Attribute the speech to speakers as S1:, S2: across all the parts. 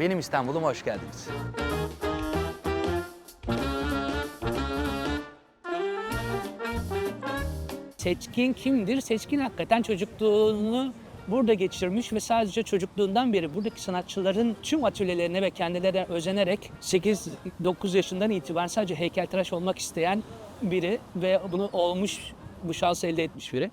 S1: Benim İstanbul'uma hoş geldiniz.
S2: Seçkin kimdir? Seçkin hakikaten çocukluğunu burada geçirmiş ve sadece çocukluğundan beri buradaki sanatçıların tüm atölyelerine ve kendilerine özenerek 8-9 yaşından itibaren sadece heykeltıraş olmak isteyen biri ve bunu olmuş, bu şansı elde etmiş biri.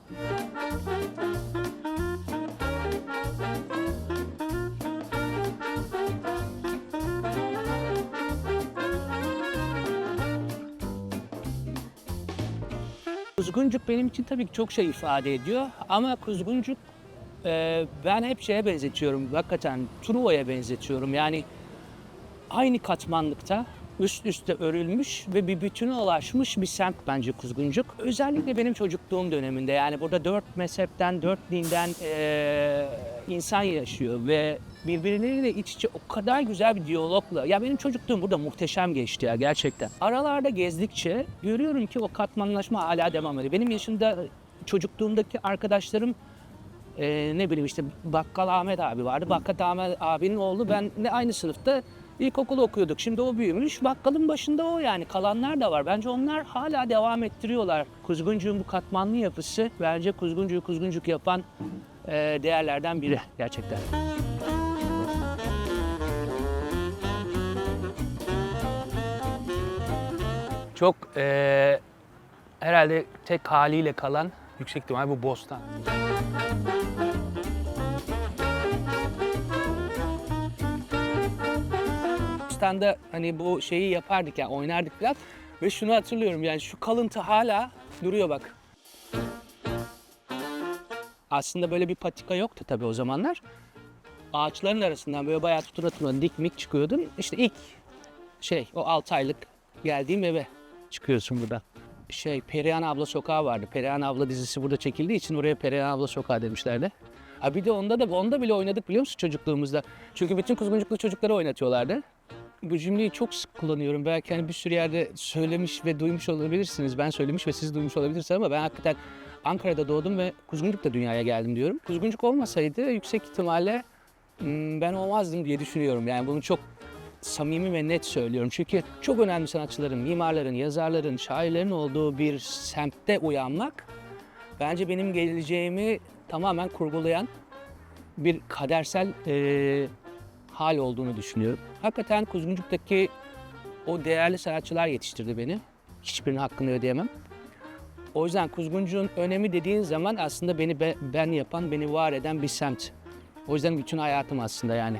S2: Kuzguncuk benim için tabii ki çok şey ifade ediyor ama Kuzguncuk ben hep şeye benzetiyorum, hakikaten Truva'ya benzetiyorum. Yani aynı katmanlıkta üst üste örülmüş ve bir bütüne ulaşmış bir semt bence Kuzguncuk. Özellikle benim çocukluğum döneminde yani burada 4 mezhepten, 4 dinden insan yaşıyor ve birbirleriyle iç içe o kadar güzel bir diyalogla. Ya benim çocukluğum burada muhteşem geçti ya gerçekten. Aralarda gezdikçe görüyorum ki o katmanlaşma hala devam ediyor. Benim yaşımda çocukluğumdaki arkadaşlarım ne bileyim işte Bakkal Ahmet abi vardı. Bakkal Ahmet abinin oğlu benle aynı sınıfta ilkokul okuyorduk. Şimdi o büyümüş. Bakkalın başında o yani. Kalanlar da var. Bence onlar hala devam ettiriyorlar. Kuzguncuk'un bu katmanlı yapısı bence Kuzguncuk'u Kuzguncuk yapan değerlerden biri gerçekten. Çok herhalde tek haliyle kalan yüksek ihtimal bu bostan. Bostanda hani bu şeyi yapardık yani oynardık falan ve şunu hatırlıyorum yani şu kalıntı hala duruyor bak. Aslında böyle bir patika yoktu tabii o zamanlar. Ağaçların arasından böyle bayağı tutuna tutuna dik mik çıkıyordun. İşte ilk o 6 aylık geldiğim eve çıkıyorsun burada. Perihan Abla Sokağı vardı. Perihan Abla dizisi burada çekildiği için oraya Perihan Abla Sokağı demişlerdi. Ha bir de onda bile oynadık biliyor musun çocukluğumuzda? Çünkü bütün Kuzguncuklu çocukları oynatıyorlardı. Bu cümleyi çok sık kullanıyorum. Belki hani bir sürü yerde söylemiş ve duymuş olabilirsiniz. Ben söylemiş ve siz duymuş olabilirsiniz ama ben hakikaten Ankara'da doğdum ve Kuzguncuk'ta dünyaya geldim diyorum. Kuzguncuk olmasaydı yüksek ihtimalle ben olmazdım diye düşünüyorum. Yani bunu çok samimi ve net söylüyorum. Çünkü çok önemli sanatçıların, mimarların, yazarların, şairlerin olduğu bir semtte uyanmak bence benim geleceğimi tamamen kurgulayan bir kadersel hal olduğunu düşünüyorum. Hakikaten Kuzguncuk'taki o değerli sanatçılar yetiştirdi beni. Hiçbirinin hakkını ödeyemem. O yüzden Kuzguncuk'un önemi dediğin zaman aslında beni ben yapan, beni var eden bir semt. O yüzden bütün hayatım aslında yani.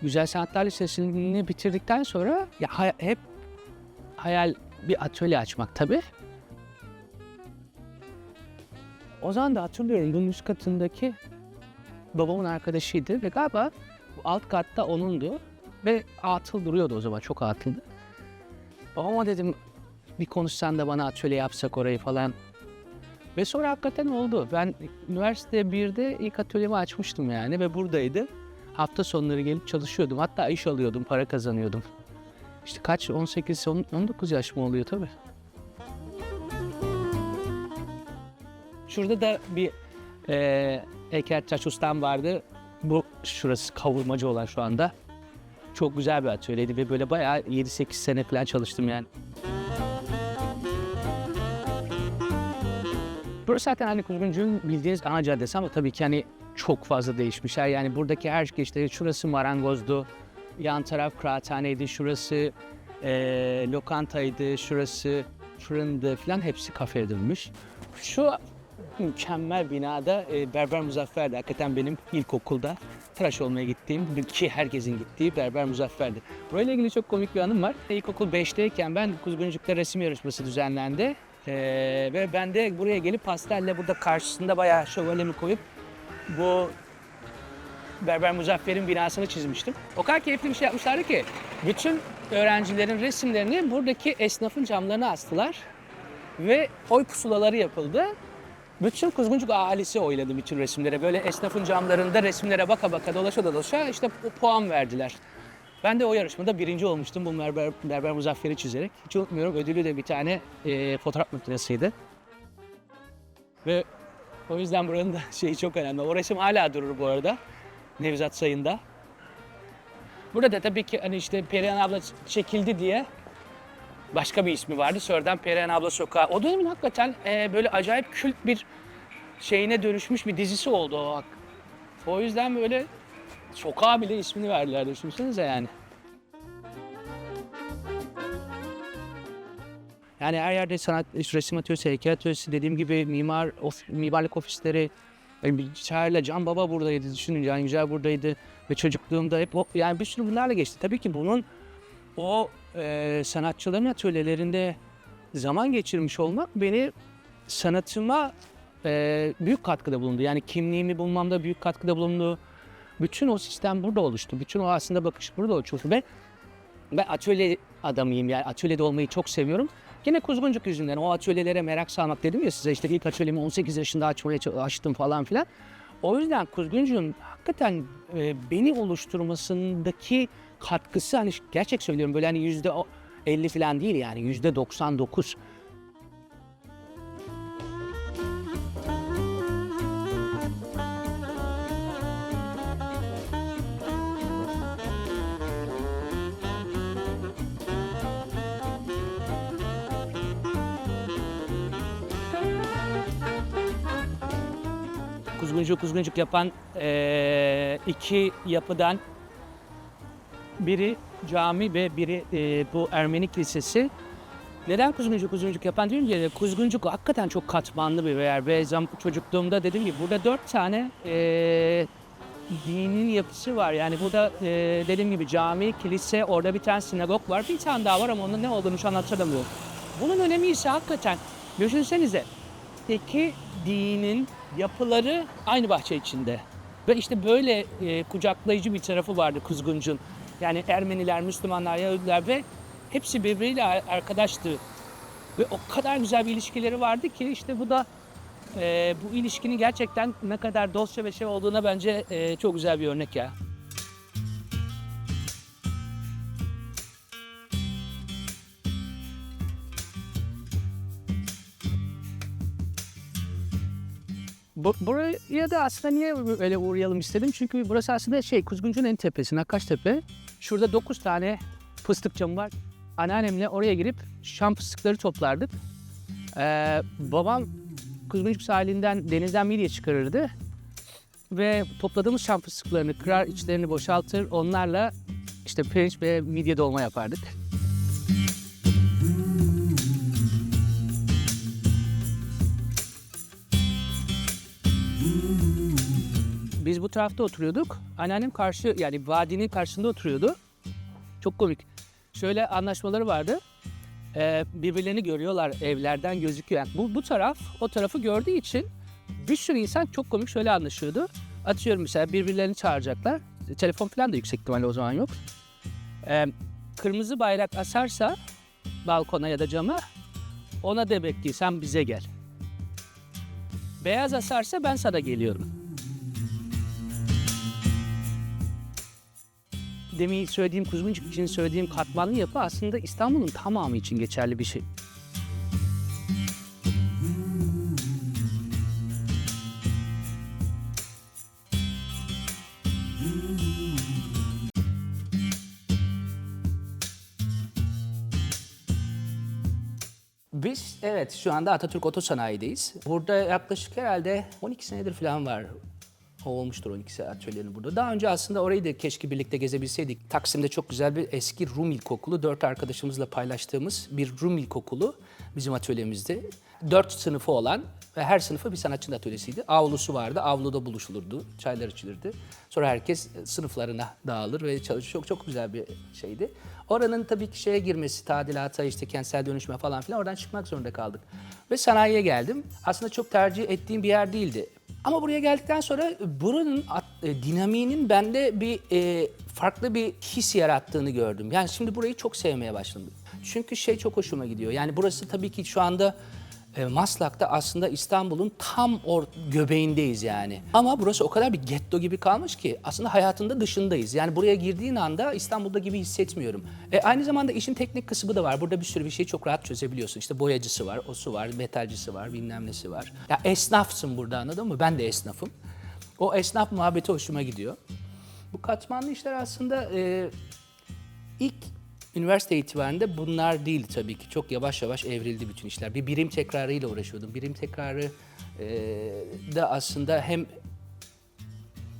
S2: Güzel Sanatlar Lisesi'ni bitirdikten sonra ya hep hayal bir atölye açmak tabii. O zaman da hatırlıyorum bunun üst katındaki babamın arkadaşıydı ve galiba bu alt katta onundu ve atıl duruyordu o zaman çok atıldı. Babama dedim bir konuşsan da bana atölye yapsak orayı falan. Ve sonra hakikaten oldu. Ben üniversite 1'de ilk atölyemi açmıştım yani ve buradaydı. Hafta sonları gelip çalışıyordum. Hatta iş alıyordum, para kazanıyordum. İşte kaç, 19 yaş mı oluyor tabii. Şurada da bir heykeltıraş ustam vardı. Şurası kavurmacı olan şu anda. Çok güzel bir atölyeydi ve böyle bayağı 7-8 sene falan çalıştım yani. Burası zaten hani Kuzguncuk'un bildiğiniz ana caddesi ama tabii ki hani çok fazla değişmişler. Yani buradaki her işte şurası marangozdu, yan taraf kıraathaneydi, şurası lokantaydı, şurası fırındı falan hepsi kafe edilmiş. Şu mükemmel binada Berber Muzaffer'di. Hakikaten benim ilkokulda tıraş olmaya gittiğim, ki herkesin gittiği Berber Muzaffer'di. Burayla ilgili çok komik bir anım var. İlkokul 5'teyken ben Kuzguncuk'ta resim yarışması düzenlendi. Ve ben de buraya gelip pastelle burada karşısında bayağı şövalemi koyup bu Berber Muzaffer'in binasını çizmiştim. O kadar keyifli bir şey yapmışlardı ki bütün öğrencilerin resimlerini buradaki esnafın camlarına astılar ve oy pusulaları yapıldı. Bütün Kuzguncuk ahalisi oyladı bütün resimlere. Böyle esnafın camlarında resimlere baka baka dolaşa dolaşa işte puan verdiler. Ben de o yarışmada birinci olmuştum bu Berber Muzaffer'i çizerek. Hiç unutmuyorum, ödülü de bir tane fotoğraf makinesiydi. Ve o yüzden buranın da şeyi çok önemli. O resim hala durur bu arada. Nevzat Sayın'da. Burada tabii ki hani işte Perihan abla çekildi diye başka bir ismi vardı. Sonradan Perihan abla sokağı. O dönemin hakikaten böyle acayip kült bir şeyine dönüşmüş bir dizisi oldu o. O yüzden böyle sokağa bile ismini verdiler, düşünsenize yani. Yani her yerde sanat, resim atölyesi, heykel atölyesi, dediğim gibi mimarlık ofisleri. Yani Çağrı'yla Can Baba buradaydı, düşünün Can Yücel buradaydı. Ve çocukluğumda hep yani bir sürü bunlarla geçti. Tabii ki bunun o sanatçıların atölyelerinde zaman geçirmiş olmak beni sanatıma büyük katkıda bulundu. Yani kimliğimi bulmamda büyük katkıda bulundu. Bütün o sistem burada oluştu. Bütün o aslında bakış burada oluştu. Ben atölye adamıyım, yani atölyede olmayı çok seviyorum. Yine Kuzguncuk yüzünden o atölyelere merak salmak dedim ya size, işte ilk atölyemi 18 yaşında açtım falan filan. O yüzden Kuzguncuk'un hakikaten beni oluşturmasındaki katkısı, hani gerçek söylüyorum, böyle hani %50 falan değil, yani %99. Kuzguncuk yapan iki yapıdan biri cami ve biri bu Ermenik Lisesi. Neden Kuzguncuk yapan deyince, Kuzguncuk hakikaten çok katmanlı bir yer ve çocukluğumda dediğim gibi burada 4 tane dinin yapısı var. Yani burada dediğim gibi cami, kilise, orada bir tane sinagog var. Bir tane daha var ama onun ne olduğunu şu an hatırlamıyorum. Bunun önemi ise hakikaten, düşünsenize, iki dinin yapıları aynı bahçe içinde. Ve işte böyle kucaklayıcı bir tarafı vardı Kuzguncuk'un. Yani Ermeniler, Müslümanlar, Yahudiler ve hepsi birbiriyle arkadaştı. Ve o kadar güzel bir ilişkileri vardı ki işte bu da bu ilişkinin gerçekten ne kadar dostça ve şey olduğuna bence çok güzel bir örnek ya. Buraya da aslında niye öyle uğrayalım istedim? Çünkü burası aslında Kuzguncuk'un en tepesi, Nakkaştepe. Şurada 9 tane fıstık camı var. Anneannemle oraya girip şam fıstıkları toplardık. Babam Kuzguncuk sahilinden, denizden midye çıkarırdı. Ve topladığımız şam fıstıklarını kırar, içlerini boşaltır. Onlarla işte pirinç ve midye dolma yapardık. Biz bu tarafta oturuyorduk. Anneannem yani vadinin karşısında oturuyordu. Çok komik. Şöyle anlaşmaları vardı. Birbirlerini görüyorlar, evlerden gözüküyor. Yani bu taraf o tarafı gördüğü için bir sürü insan çok komik şöyle anlaşıyordu. Atıyorum mesela, birbirlerini çağıracaklar. Telefon falan da yüksek ihtimalle o zaman yok. Kırmızı bayrak asarsa balkona ya da cama, ona demek ki sen bize gel. Beyaz asarsa ben sana geliyorum. Demin söylediğim, Kuzguncuk için söylediğim katmanlı yapı aslında İstanbul'un tamamı için geçerli bir şey. Biz şu anda Atatürk Otosanayi'deyiz. Burada yaklaşık herhalde 12 senedir falan var. Olmuştur 12 atölyenin burada. Daha önce aslında orayı da keşke birlikte gezebilseydik. Taksim'de çok güzel bir eski Rum ilkokulu, 4 arkadaşımızla paylaştığımız bir Rum ilkokulu bizim atölyemizde. 4 sınıfı olan ve her sınıfı bir sanatçının atölyesiydi. Avlusu vardı, avluda buluşulurdu, çaylar içilirdi. Sonra herkes sınıflarına dağılır ve çalışır. Çok güzel bir şeydi. Oranın tabii ki şeye girmesi, tadilata, işte kentsel dönüşme falan filan, oradan çıkmak zorunda kaldık. Ve sanayiye geldim. Aslında çok tercih ettiğim bir yer değildi. Ama buraya geldikten sonra buranın dinamiğinin bende bir farklı bir his yarattığını gördüm. Yani şimdi burayı çok sevmeye başladım. Çünkü çok hoşuma gidiyor. Yani burası tabii ki şu anda Maslak'ta aslında İstanbul'un tam göbeğindeyiz yani. Ama burası o kadar bir getto gibi kalmış ki aslında hayatında dışındayız. Yani buraya girdiğin anda İstanbul'da gibi hissetmiyorum. Aynı zamanda işin teknik kısmı da var. Burada bir sürü bir şeyi çok rahat çözebiliyorsun. İşte boyacısı var, osu var, metalcisi var, bilmem nesi var. Ya esnafsın burada, anladın mı? Ben de esnafım. O esnaf muhabbeti hoşuma gidiyor. Bu katmanlı işler aslında ilk üniversite itibarında bunlar değil tabii ki. Çok yavaş yavaş evrildi bütün işler. Bir birim tekrarıyla uğraşıyordum. Birim tekrarı da aslında hem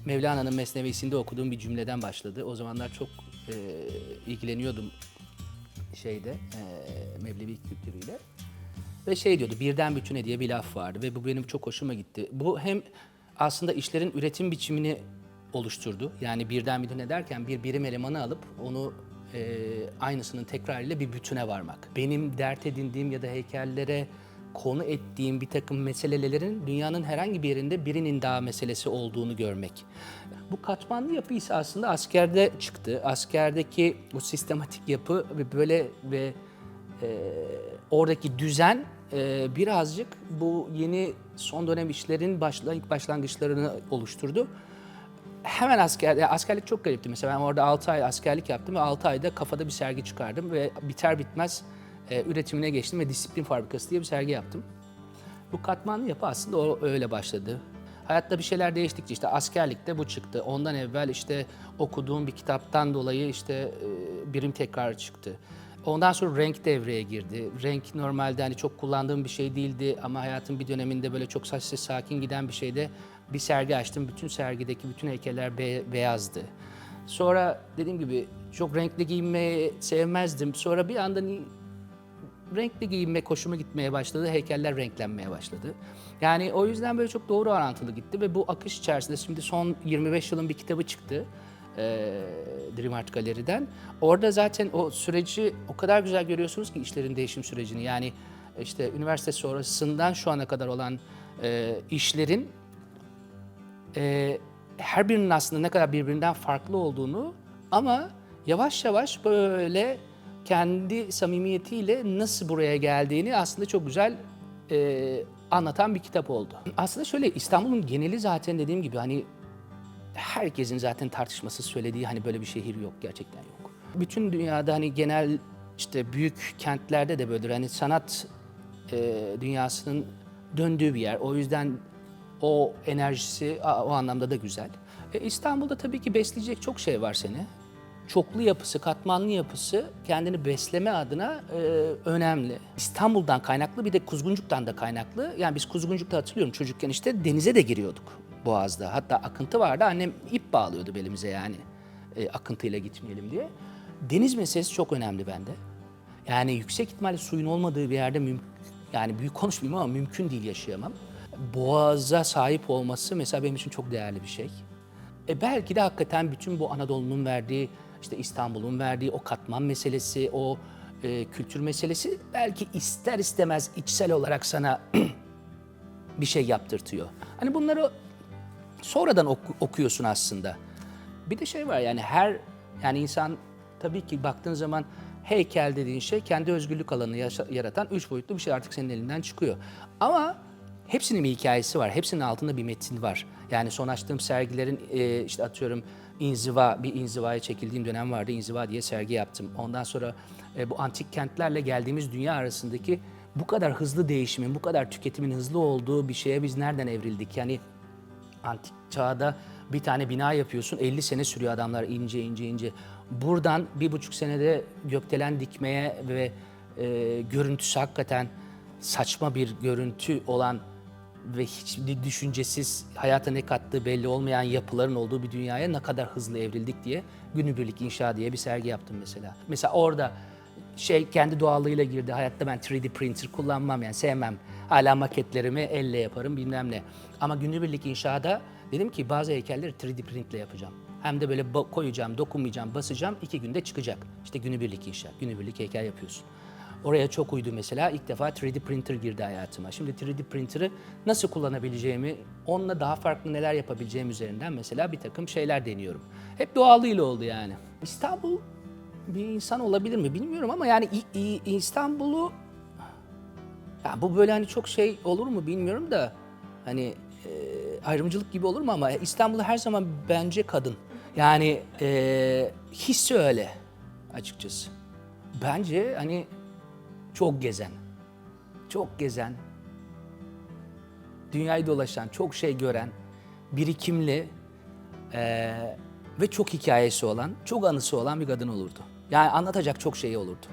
S2: Mevlana'nın Mesnevisinde okuduğum bir cümleden başladı. O zamanlar çok ilgileniyordum Mevlevi kültürüyle. Ve şey diyordu, birden bütüne diye bir laf vardı ve bu benim çok hoşuma gitti. Bu hem aslında işlerin üretim biçimini oluşturdu. Yani birden bütüne derken bir birim elemanı alıp onu aynısının tekrarıyla bir bütüne varmak. Benim dert edindiğim ya da heykellere konu ettiğim bir takım meselelerin dünyanın herhangi bir yerinde birinin daha meselesi olduğunu görmek. Bu katmanlı yapı ise aslında askerde çıktı. Askerdeki bu sistematik yapı ve oradaki düzen birazcık bu yeni son dönem işlerin ilk başlangıçlarını oluşturdu. Hemen askerlik çok garipti. Mesela ben orada 6 ay askerlik yaptım ve 6 ayda kafada bir sergi çıkardım ve biter bitmez üretimine geçtim ve Disiplin Fabrikası diye bir sergi yaptım. Bu katmanlı yapı aslında öyle başladı. Hayatta bir şeyler değiştikçe işte askerlikte bu çıktı. Ondan evvel işte okuduğum bir kitaptan dolayı işte birim tekrar çıktı. Ondan sonra renk devreye girdi. Renk normalde hani çok kullandığım bir şey değildi ama hayatın bir döneminde böyle çok sessiz sakin giden bir şeyde bir sergi açtım. Bütün sergideki bütün heykeller beyazdı. Sonra dediğim gibi çok renkli giyinmeyi sevmezdim. Sonra bir anda renkli giyinmek hoşuma gitmeye başladı. Heykeller renklenmeye başladı. Yani o yüzden böyle çok doğru orantılı gitti ve bu akış içerisinde şimdi son 25 yılın bir kitabı çıktı. Dream Art Gallery'den. Orada zaten o süreci o kadar güzel görüyorsunuz ki işlerin değişim sürecini. Yani işte üniversite sonrasından şu ana kadar olan işlerin her birinin aslında ne kadar birbirinden farklı olduğunu ama yavaş yavaş böyle kendi samimiyetiyle nasıl buraya geldiğini aslında çok güzel anlatan bir kitap oldu. Aslında şöyle, İstanbul'un geneli zaten dediğim gibi hani herkesin zaten tartışmasız söylediği hani böyle bir şehir yok, gerçekten yok. Bütün dünyada hani genel işte büyük kentlerde de böyledir. Hani sanat dünyasının döndüğü bir yer. O yüzden o enerjisi o anlamda da güzel. İstanbul'da tabii ki besleyecek çok şey var seni. Çoklu yapısı, katmanlı yapısı kendini besleme adına önemli. İstanbul'dan kaynaklı bir de Kuzguncuk'tan da kaynaklı. Yani biz Kuzguncuk'ta hatırlıyorum çocukken işte denize de giriyorduk Boğaz'da. Hatta akıntı vardı, annem ip bağlıyordu belimize yani akıntıyla gitmeyelim diye. Deniz meselesi çok önemli bende. Yani yüksek ihtimalle suyun olmadığı bir yerde yani büyük konuşmayayım ama mümkün değil yaşayamam. Boğaz'a sahip olması mesela benim için çok değerli bir şey. Belki de hakikaten bütün bu Anadolu'nun verdiği, işte İstanbul'un verdiği o katman meselesi, o kültür meselesi belki ister istemez içsel olarak sana bir şey yaptırtıyor. Hani bunları sonradan okuyorsun aslında. Bir de şey var yani yani insan tabii ki baktığın zaman heykel dediğin şey kendi özgürlük alanını yaratan 3 boyutlu bir şey artık senin elinden çıkıyor. Ama hepsinin bir hikayesi var, hepsinin altında bir metin var. Yani son açtığım sergilerin işte atıyorum bir inzivaya çekildiğim dönem vardı. İnziva diye sergi yaptım. Ondan sonra bu antik kentlerle geldiğimiz dünya arasındaki bu kadar hızlı değişimin, bu kadar tüketimin hızlı olduğu bir şeye biz nereden evrildik? Yani antik çağda bir tane bina yapıyorsun, 50 sene sürüyor adamlar ince ince. Buradan 1,5 senede gökdelen dikmeye ve görüntüsü hakikaten saçma bir görüntü olan ve hiç düşüncesiz, hayata ne kattığı belli olmayan yapıların olduğu bir dünyaya ne kadar hızlı evrildik diye günübirlik inşa diye bir sergi yaptım mesela. Mesela orada kendi doğallığıyla girdi. Hayatta ben 3D printer kullanmam yani sevmem. Hala maketlerimi elle yaparım bilmem ne. Ama günübirlik inşada dedim ki bazı heykelleri 3D printle yapacağım. Hem de böyle koyacağım, dokunmayacağım, basacağım 2 günde çıkacak. İşte günübirlik inşa, günübirlik heykel yapıyorsun. Oraya çok uydu mesela. İlk defa 3D printer girdi hayatıma. Şimdi 3D printer'ı nasıl kullanabileceğimi, onunla daha farklı neler yapabileceğim üzerinden mesela bir takım şeyler deniyorum. Hep doğallığıyla oldu yani. İstanbul bir insan olabilir mi bilmiyorum ama yani İstanbul'u Ya bu böyle hani çok şey olur mu bilmiyorum da hani ayrımcılık gibi olur mu ama İstanbul'da her zaman bence kadın. Yani hissi öyle açıkçası. Bence hani çok gezen, çok gezen, dünyayı dolaşan, çok şey gören, birikimli ve çok hikayesi olan, çok anısı olan bir kadın olurdu. Yani anlatacak çok şeyi olurdu.